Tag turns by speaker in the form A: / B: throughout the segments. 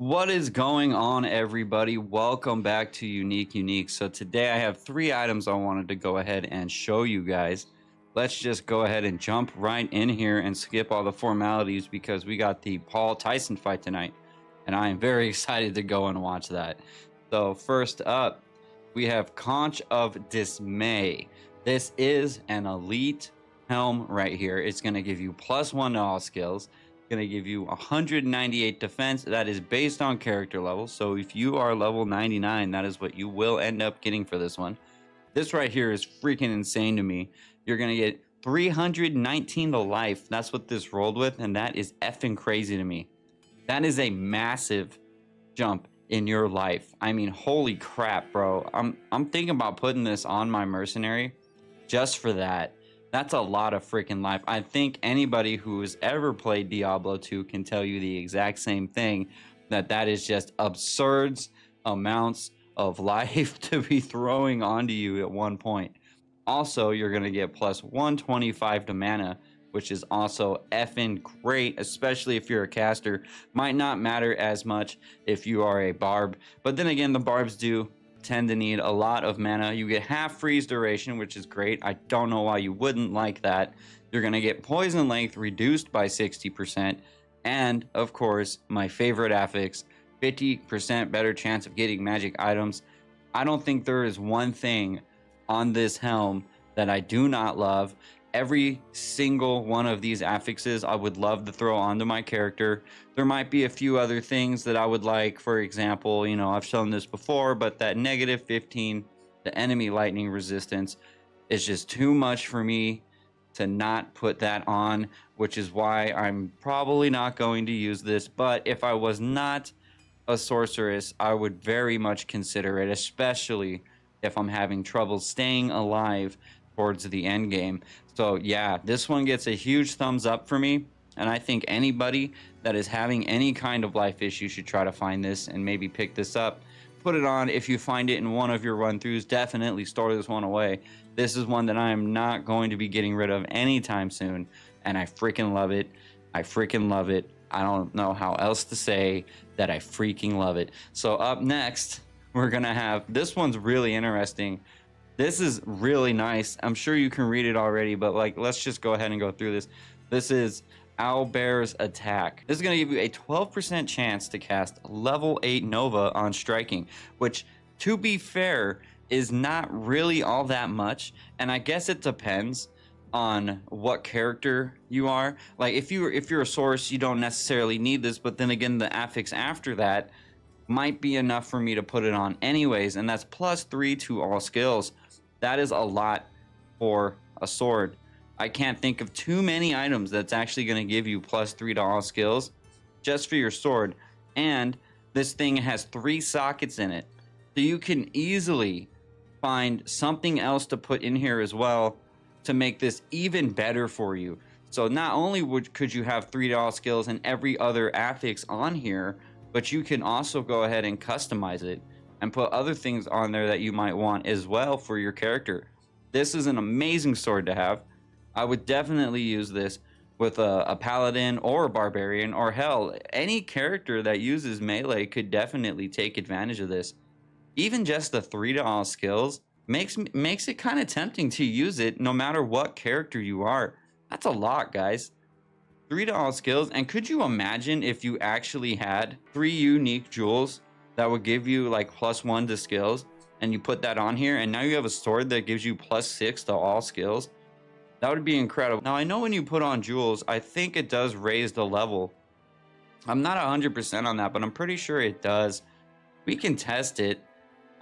A: What is going on, everybody? Welcome back to Unique. So today I have three items I wanted to go ahead and show you guys. Let's just go ahead and jump right in here and skip all the formalities because we got the Paul Tyson fight tonight, and I am very excited to go and watch that. So first up, we have Conch of Dismay. This is an elite helm right here. It's going to give you +1 to all skills. Going to give you 198 defense. That is based on character level. So if you are level 99, that is what you will end up getting for this one. This right here is freaking insane to me. You're going to get 319 to life. That's what this rolled with, and that is effing crazy to me. That is a massive jump in your life. I mean, holy crap, bro. I'm thinking about putting this on my mercenary just for that. That's a lot of freaking life. I think anybody who has ever played Diablo 2 can tell you the exact same thing, that is just absurd amounts of life to be throwing onto you at one point. Also, you're going to get plus 125 to mana, which is also effing great, especially if you're a caster. Might not matter as much if you are a barb, but then again, the barbs do tend to need a lot of mana. You get half freeze duration, which is great. I don't know why you wouldn't like that. You're going to get poison length reduced by 60%, and of course my favorite affix, 50% better chance of getting magic items. I don't think there is one thing on this helm that I do not love. Every single one of these affixes I would love to throw onto my character. There might be a few other things that I would like. For example, you know, I've shown this before, but that -15 the enemy lightning resistance is just too much for me to not put that on, which is why I'm probably not going to use this. But if I was not a sorceress, I would very much consider it, especially if I'm having trouble staying alive towards the end game. So yeah, this one gets a huge thumbs up for me, and I think anybody that is having any kind of life issue should try to find this and maybe pick this up, put it on. If you find it in one of your run-throughs, definitely store this one away. This is one that I am not going to be getting rid of anytime soon, and I freaking love it. I freaking love it. I don't know how else to say that I freaking love it. So up next, we're gonna have, this one's really interesting. This is really nice. I'm sure you can read it already, but like, let's just go ahead and go through this. This is Owlbear's attack. This is going to give you a 12% chance to cast level 8 Nova on striking, which, to be fair, is not really all that much. And I guess it depends on what character you are. Like if you're a source, you don't necessarily need this, but then again, the affix after that might be enough for me to put it on anyways, and that's +3 to all skills. That is a lot for a sword. I can't think of too many items that's actually going to give you +3 to all skills just for your sword. And this thing has 3 sockets in it, so you can easily find something else to put in here as well to make this even better for you. So not only could you have 3 to all skills and every other affix on here, but you can also go ahead and customize it and put other things on there that you might want as well for your character. This is an amazing sword to have. I would definitely use this with a paladin or a barbarian, or hell, any character that uses melee could definitely take advantage of this. Even just the 3 to all skills makes it kind of tempting to use it no matter what character you are. That's a lot, guys. 3 to all skills. And could you imagine if you actually had 3 unique jewels that would give you like +1 to skills, and you put that on here, and now you have a sword that gives you +6 to all skills? That would be incredible. Now, I know when you put on jewels, I think it does raise the level. I'm not 100% on that, but I'm pretty sure it does. We can test it.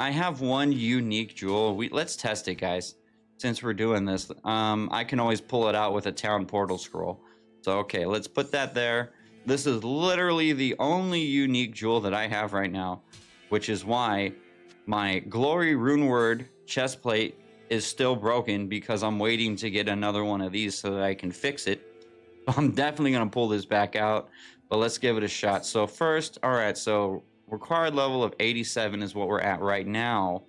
A: I have one unique jewel. Let's test it, guys. Since we're doing this, I can always pull it out with a town portal scroll. So, okay, let's put that there. This is literally the only unique jewel that I have right now, which is why my Glory Runeword chestplate is still broken, because I'm waiting to get another one of these so that I can fix it. I'm definitely going to pull this back out, but let's give it a shot. So first, all right, so required level of 87 is what we're at right now.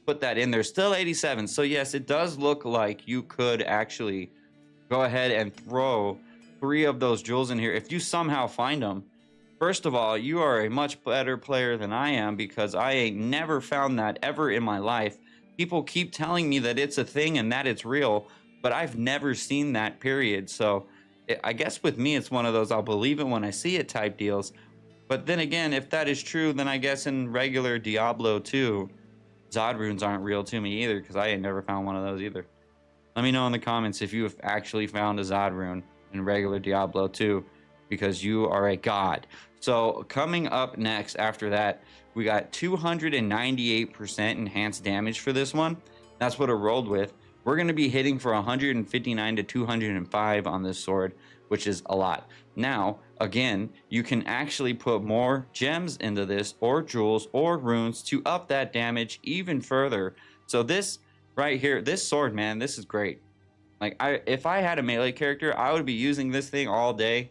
A: Put that in there, still 87. So yes, it does look like you could actually go ahead and throw 3 of those jewels in here if you somehow find them. First of all, you are a much better player than I am because I ain't never found that ever in my life. People keep telling me that it's a thing and that it's real, but I've never seen that, period. So I guess with me, it's one of those I'll believe it when I see it type deals. But then again, if that is true, then I guess in regular Diablo 2, Zod runes aren't real to me either because I ain't never found one of those either. Let me know in the comments if you have actually found a Zod rune in regular Diablo 2 because you are a god. So coming up next after that, we got 298% enhanced damage for this one. That's what it rolled with. We're going to be hitting for 159 to 205 on this sword, which is a lot. Now, again, you can actually put more gems into this or jewels or runes to up that damage even further. So this right here, this sword, man, this is great. Like, if I had a melee character, I would be using this thing all day.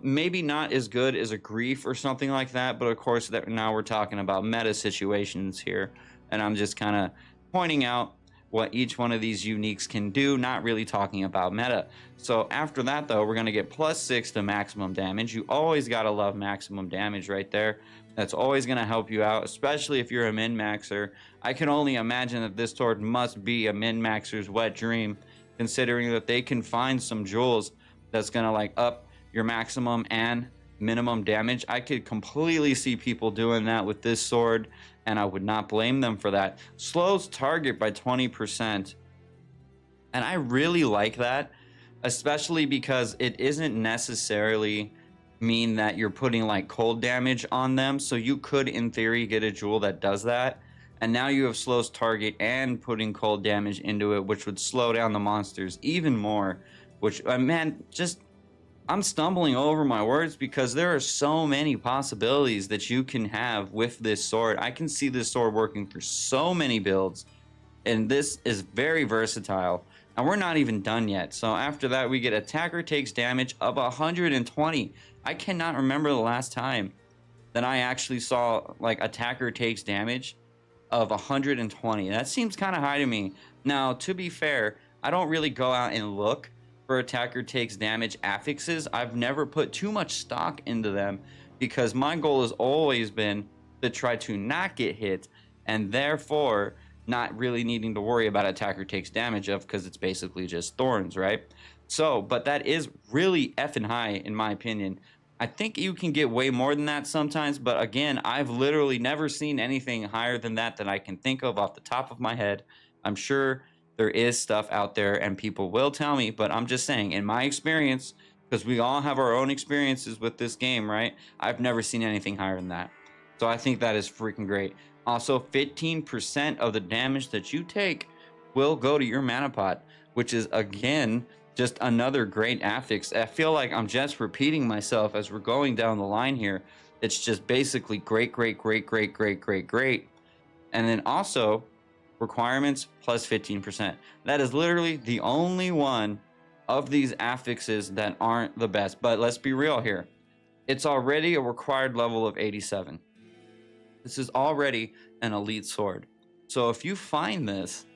A: Maybe not as good as a grief or something like that, but of course that now we're talking about meta situations here, and I'm just kind of pointing out what each one of these uniques can do, not really talking about meta. So after that though, we're going to get +6 to maximum damage. You always got to love maximum damage right there. That's always going to help you out, especially if you're a min-maxer. I can only imagine that this sword must be a min-maxer's wet dream, considering that they can find some jewels that's going to like up your maximum and minimum damage. I could completely see people doing that with this sword, and I would not blame them for that. Slows target by 20%. And I really like that, especially because it isn't necessarily mean that you're putting like cold damage on them. So you could, in theory, get a jewel that does that. And now you have slows target and putting cold damage into it, which would slow down the monsters even more. Which, man, just... I'm stumbling over my words because there are so many possibilities that you can have with this sword. I can see this sword working for so many builds, and this is very versatile. And we're not even done yet. So after that, we get attacker takes damage of 120. I cannot remember the last time that I actually saw like attacker takes damage of 120. That seems kind of high to me. Now, to be fair, I don't really go out and look for attacker takes damage affixes. I've never put too much stock into them because my goal has always been to try to not get hit and therefore not really needing to worry about attacker takes damage of, because it's basically just thorns, right? So, but that is really effing high in my opinion. I think you can get way more than that sometimes, but again, I've literally never seen anything higher than that I can think of off the top of my head. I'm sure there is stuff out there and people will tell me, but I'm just saying, in my experience, because we all have our own experiences with this game, right? I've never seen anything higher than that. So I think that is freaking great. Also, 15% of the damage that you take will go to your mana pot, which is, again, just another great affix. I feel like I'm just repeating myself as we're going down the line here. It's just basically great, great, great, great, great, great, great. And then also, requirements plus 15%. That is literally the only one of these affixes that aren't the best. But let's be real here. It's already a required level of 87. This is already an elite sword. So if you find this,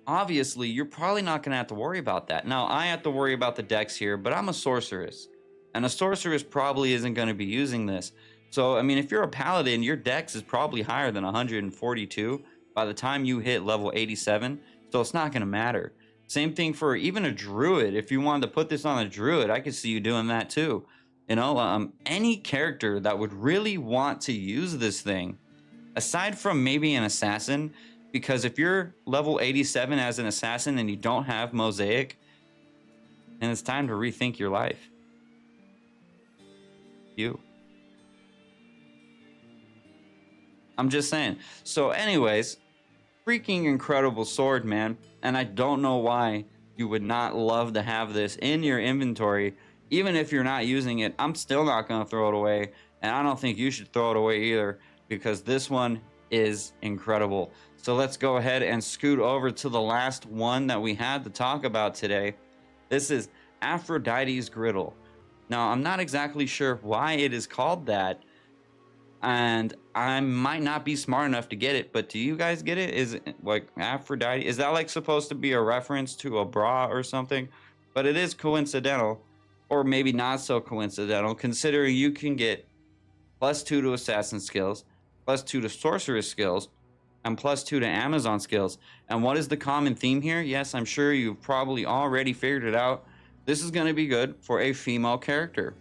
A: obviously you're probably not going to have to worry about that. Now, I have to worry about the dex here, but I'm a sorceress. And a sorceress probably isn't going to be using this. So, I mean, if you're a paladin, your dex is probably higher than 142 by the time you hit level 87, so it's not going to matter. Same thing for even a druid. If you wanted to put this on a druid, I could see you doing that too. You know, any character that would really want to use this thing, aside from maybe an assassin, because if you're level 87 as an assassin and you don't have mosaic, then it's time to rethink your life. I'm just saying. So anyways, freaking incredible sword, man. And I don't know why you would not love to have this in your inventory. Even if you're not using it, I'm still not going to throw it away. And I don't think you should throw it away either, because this one is incredible. So let's go ahead and scoot over to the last one that we had to talk about today. This is Aphrodite's Gridle. Now, I'm not exactly sure why it is called that, and I might not be smart enough to get it, but do you guys get it? Is it like Aphrodite? Is that like supposed to be a reference to a bra or something? But it is coincidental or maybe not so coincidental, considering you can get +2 to assassin skills, +2 to sorceress skills, and +2 to Amazon skills. And what is the common theme here? Yes, I'm sure you've probably already figured it out. This is going to be good for a female character.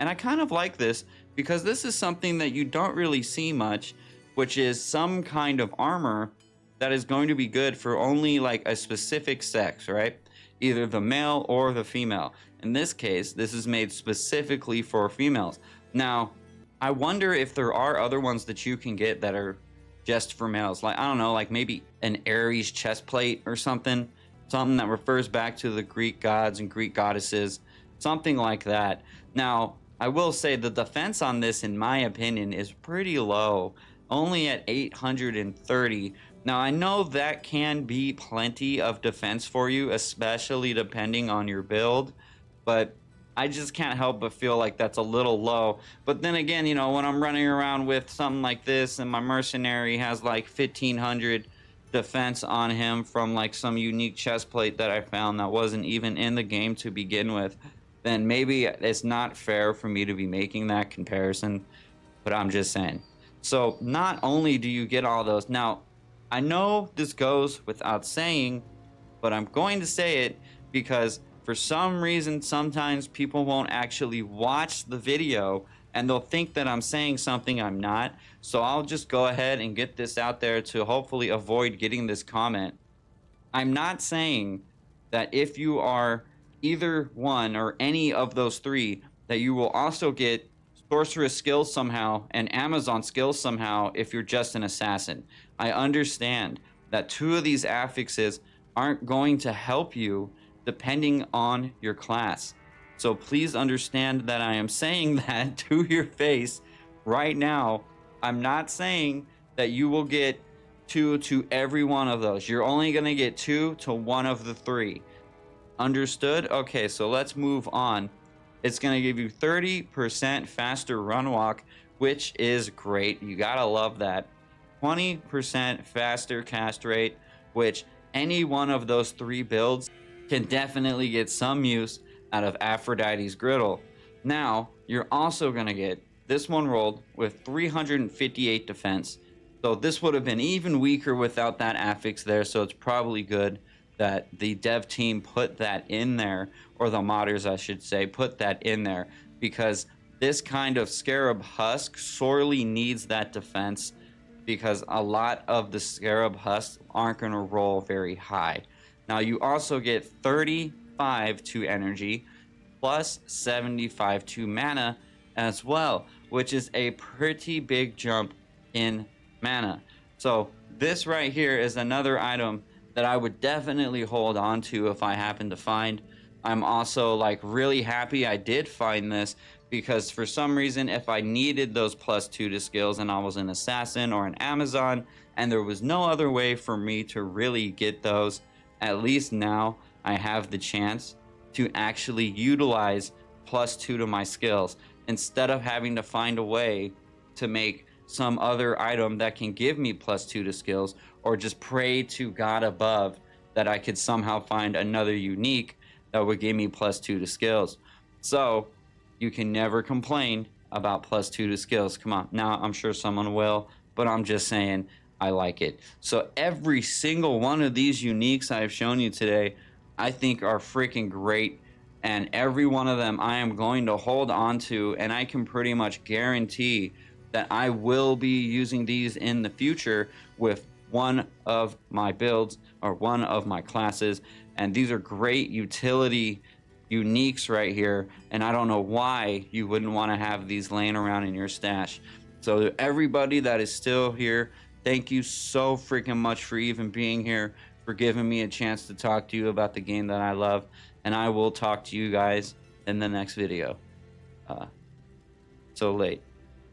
A: And I kind of like this because this is something that you don't really see much, which is some kind of armor that is going to be good for only like a specific sex, right? Either the male or the female. In this case, this is made specifically for females. Now, I wonder if there are other ones that you can get that are just for males. Like, I don't know, like maybe an Ares chest plate or something that refers back to the Greek gods and Greek goddesses, something like that. Now, I will say the defense on this, in my opinion, is pretty low, only at 830. Now, I know that can be plenty of defense for you, especially depending on your build, but I just can't help but feel like that's a little low. But then again, you know, when I'm running around with something like this and my mercenary has like 1500 defense on him from like some unique chest plate that I found that wasn't even in the game to begin with, then maybe it's not fair for me to be making that comparison, but I'm just saying. So not only do you get all those, now I know this goes without saying, but I'm going to say it because for some reason, sometimes people won't actually watch the video and they'll think that I'm saying something I'm not. So I'll just go ahead and get this out there to hopefully avoid getting this comment. I'm not saying that if you are either one or any of those three, that you will also get sorceress skills somehow and Amazon skills somehow if you're just an assassin. I understand that two of these affixes aren't going to help you depending on your class. So please understand that I am saying that to your face right now. I'm not saying that you will get 2 to every one of those. You're only going to get 2 to one of the 3. Understood? Okay, so let's move on. It's going to give you 30% faster run walk, which is great. You got to love that. 20% faster cast rate, which any one of those 3 builds can definitely get some use out of Aphrodite's Gridle. Now, you're also going to get this one rolled with 358 defense. So this would have been even weaker without that affix there, so it's probably good that the dev team put that in there, or the modders, I should say, put that in there, because this kind of scarab husk sorely needs that defense, because a lot of the scarab husks aren't going to roll very high. Now, you also get 35 to energy, plus 75 to mana as well, which is a pretty big jump in mana. So this right here is another item that I would definitely hold on to if I happen to find. I'm also like really happy I did find this, because for some reason, if I needed those +2 to skills and I was an assassin or an Amazon and there was no other way for me to really get those, at least now I have the chance to actually utilize +2 to my skills instead of having to find a way to make some other item that can give me +2 to skills, or just pray to God above that I could somehow find another unique that would give me +2 to skills. So you can never complain about +2 to skills. Come on, now I'm sure someone will, but I'm just saying I like it. So every single one of these uniques I have shown you today, I think are freaking great, and every one of them I am going to hold on to, and I can pretty much guarantee that I will be using these in the future with one of my builds or one of my classes. And these are great utility uniques right here, and I don't know why you wouldn't want to have these laying around in your stash. So everybody that is still here, thank you so freaking much for even being here, for giving me a chance to talk to you about the game that I love, and I will talk to you guys in the next video. So late.